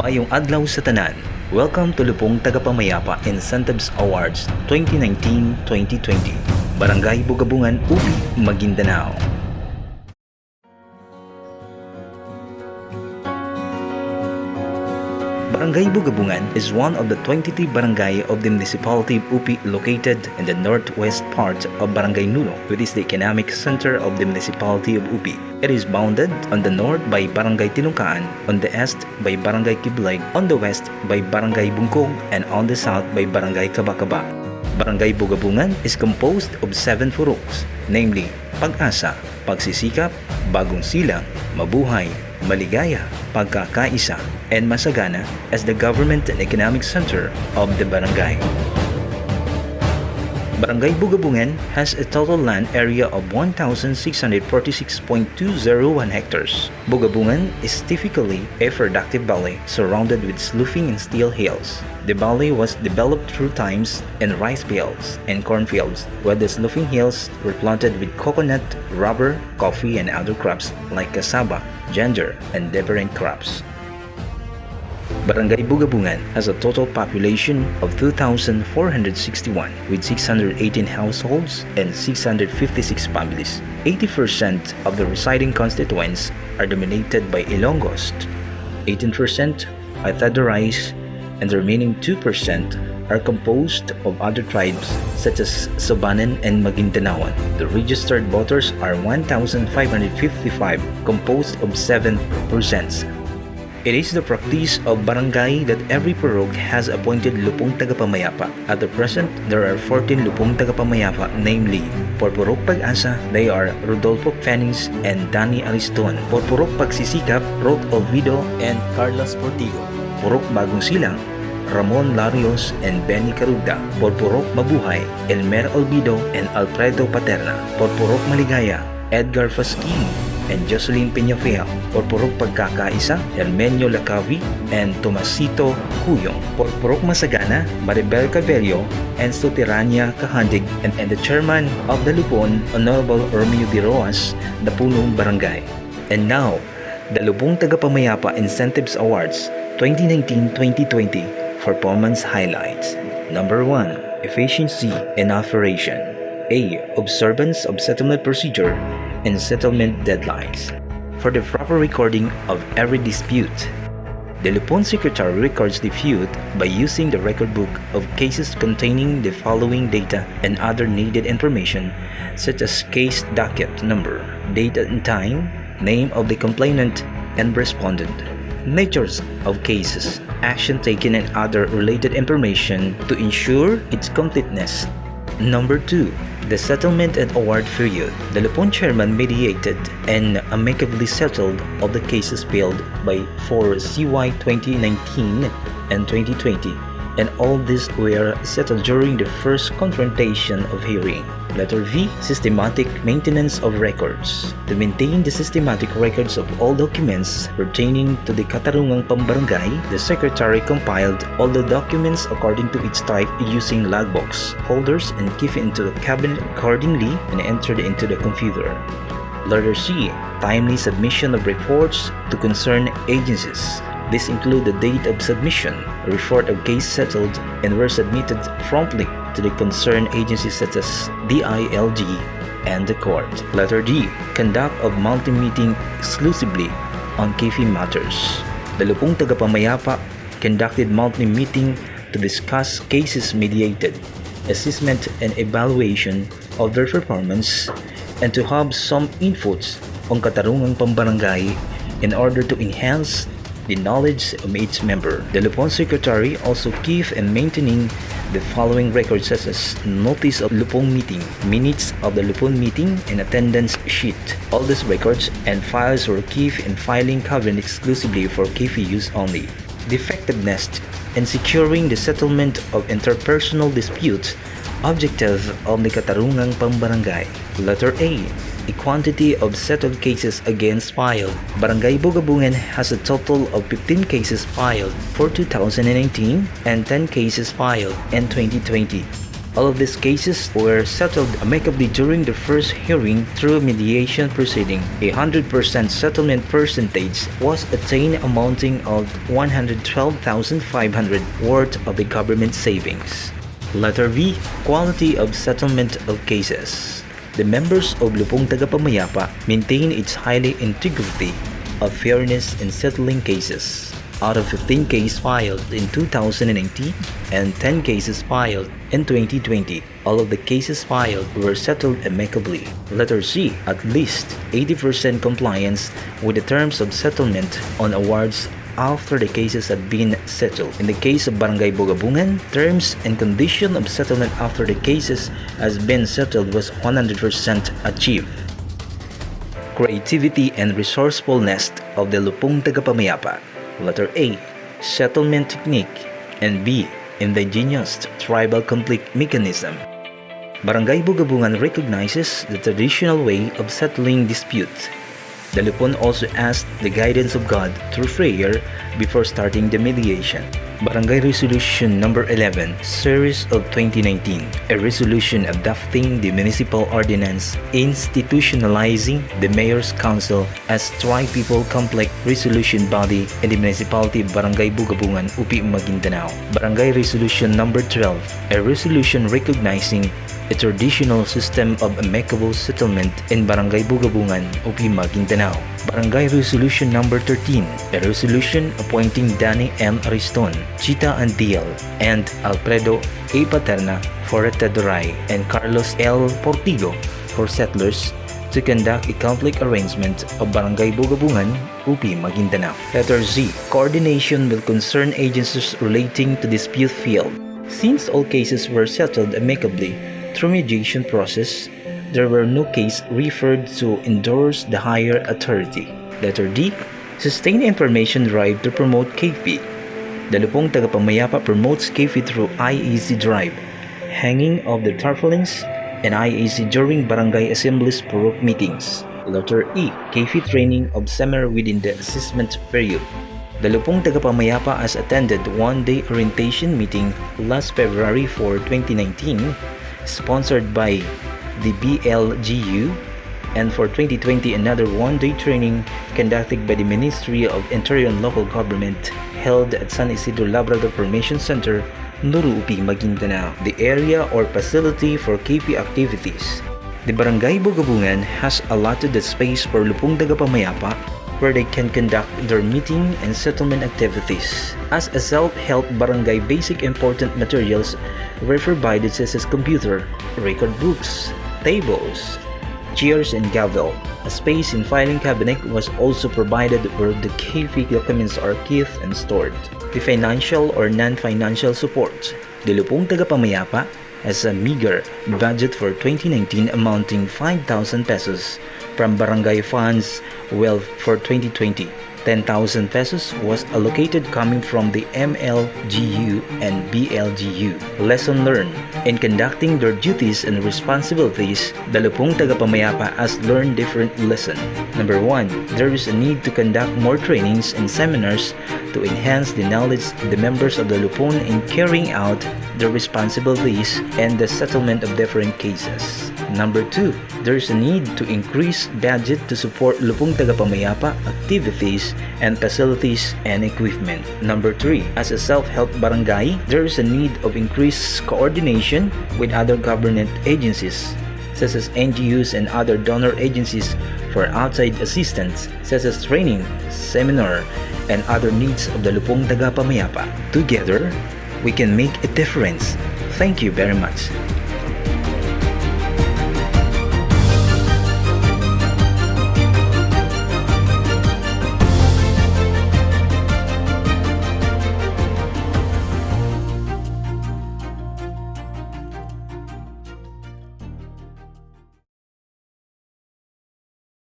Maayong adlaw sa tanan. Welcome to Lupong Tagapamayapa Incentives Awards 2019-2020. Barangay Bugabungan, Upi, Maguindanao. Barangay Bugabungan is one of the 23 barangay of the municipality of Upi located in the northwest part of Barangay Nuno, which is the economic center of the municipality of Upi. It is bounded on the north by Barangay Tinungkaan, on the east by Barangay Kiblig, on the west by Barangay Bungkog, and on the south by Barangay Kabakaba. Barangay Bugabungan is composed of 7 puroks, namely Pag-asa, Pagsisikap, Bagong Silang, Mabuhay, Maligaya, Pagkakaisa, and Masagana as the government and economic center of the barangay. Barangay Bugabungan has a total land area of 1,646.201 hectares. Bugabungan is typically a productive valley surrounded with sloughing and steel hills. The valley was developed through times in rice fields and cornfields, while the sloughing hills were planted with coconut, rubber, coffee, and other crops like cassava, ginger, and different crops. Barangay Bugabungan has a total population of 2,461 with 618 households and 656 families. 80% of the residing constituents are dominated by Ilonggos, 18% are Thadorais, and the remaining 2% are composed of other tribes such as Sabanan and Maguindanaoan. The registered voters are 1,555, composed of 7%. It is the practice of barangay that every purok has appointed lupong tagapamayapa. At the present, there are 14 lupong tagapamayapa, namely, for Purok Pag-asa, they are Rodolfo Fenix and Danny Ariston. For Purok Pagsisikap, Rod Olvido and Carlos Portigo. Purok Bagong Silang, Ramon Larios and Benny Carugda. For Purok Mabuhay, Elmer Olvido and Alfredo Paterna. For Purok Maligaya, Edgar Fasquini and Jocelyn Peñafea. For Purok Pagkakaisa, Hermenio Lacavi and Tomasito Cuyong. For Purok Masagana, Maribel Cabello and Sotirania Kahandig, and the chairman of the Lupon, Honorable Romeo de Roas, the Punong Barangay. And now, the Lupong Tagapamayapa Incentives Awards 2019-2020 Performance Highlights. Number 1. Efficiency in operation. A. Observance of settlement procedure and settlement deadlines. For the proper recording of every dispute, the Lupon Secretary records the feud by using the record book of cases containing the following data and other needed information such as case docket number, date and time, name of the complainant and respondent, natures of cases, action taken and other related information to ensure its completeness. Number 2. The settlement and award period. The Lupon chairman mediated and amicably settled all the cases filed for CY 2019 and 2020, and all these were settled during the first confrontation of hearing. Letter V. Systematic maintenance of records. To maintain the systematic records of all documents pertaining to the Katarungang Pambarangay, the Secretary compiled all the documents according to its type using logbooks, folders, and kept into the cabinet accordingly and entered into the computer. Letter C. Timely submission of reports to concerned agencies. This include the date of submission, a report of case settled, and were submitted promptly to the concerned agencies such as DILG and the court. Letter D. Conduct of monthly meeting exclusively on KFI matters. The Lupong Tagapamayapa conducted monthly meeting to discuss cases mediated, assessment and evaluation of their performance, and to have some inputs on Katarungang Pambarangay in order to enhance the knowledge of each member. The Lupon Secretary also keep and maintaining the following records such as notice of Lupon meeting, minutes of the Lupon meeting, and attendance sheet. All these records and files were kept in filing cabinet exclusively for KFI use only. The effectiveness in securing the settlement of interpersonal disputes. Objective of the Katarungang Pambarangay. Letter A. The quantity of settled cases against filed. Barangay Bugabungan has a total of 15 cases filed for 2019 and 10 cases filed in 2020. All of these cases were settled amicably during the first hearing through mediation proceeding. 100% settlement percentage was attained, amounting of 112,500 worth of the government savings. Letter V. Quality of settlement of cases. The members of Lupong Tagapamayapa maintain its high integrity of fairness in settling cases. Out of 15 cases filed in 2019 and 10 cases filed in 2020, all of the cases filed were settled amicably. Letter C. At least 80% compliance with the terms of settlement on awards after the cases had been settled. In the case of Barangay Bugabungan, terms and condition of settlement after the cases has been settled was 100% achieved. Creativity and resourcefulness of the Lupong Tagapamayapa. Letter A. Settlement technique, and B. Indigenous tribal conflict mechanism. Barangay Bugabungan recognizes the traditional way of settling disputes. The Lupon also asked the guidance of God through prayer before starting the mediation. Barangay Resolution Number 11, Series of 2019, a resolution adopting the municipal ordinance institutionalizing the Mayor's Council as tri-people conflict resolution body in the municipality of Barangay Bugabungan, UP Maguindanao. Barangay Resolution Number 12, a resolution recognizing a traditional system of amicable settlement in Barangay Bugabungan, UP Maguindanao. Barangay Resolution Number 13, a resolution appointing Danny M. Ariston, Chita Andiel, and Alfredo A. Paterna for Tedoray and Carlos L. Portigo for settlers to conduct a conflict arrangement of Barangay Bugabungan, UP Maguindanao. Letter Z. Coordination with concerned agencies relating to dispute field. Since all cases were settled amicably through mediation process, there were no case referred to endorse the higher authority. Letter D. Sustain information drive to promote KP. The Lupong Tagapamayapa promotes KP through IEC drive, hanging of the tarpaulins, and IEC during barangay assemblies Purok meetings. Letter E. KP training of summer within the assessment period. The Lupong Tagapamayapa has attended one-day orientation meeting last February 4, 2019, sponsored by the BLGU, and for 2020 another one-day training conducted by the Ministry of Interior and Local Government held at San Isidro Labrador Formation Center, Nuru, UP Maguindanao, the area or facility for KP activities. The Barangay Bugabungan has allotted the space for Lupong Tagapamayapa where they can conduct their meeting and settlement activities. As a self-help barangay, basic important materials were provided such as computer, record books, tables, chairs, and gavel. A space in filing cabinet was also provided where the KP documents are kept and stored. The financial or non-financial support. The Lupong Tagapamayapa has a meager budget for 2019 amounting 5,000 pesos from barangay funds, while for 2020, 10,000 pesos was allocated coming from the MLGU and BLGU. Lesson learned. In conducting their duties and responsibilities, the Lupong Tagapamayapa has learned different lessons. Number 1. There is a need to conduct more trainings and seminars to enhance the knowledge of the members of the Lupon in carrying out their responsibilities and the settlement of different cases. Number 2. There is a need to increase budget to support Lupong Tagapamayapa activities and facilities and equipment. Number 3. As a self-help barangay, there is a need of increased coordination with other government agencies, such as NGOs and other donor agencies for outside assistance, such as training, seminar, and other needs of the Lupong Tagapamayapa. Together, we can make a difference. Thank you very much.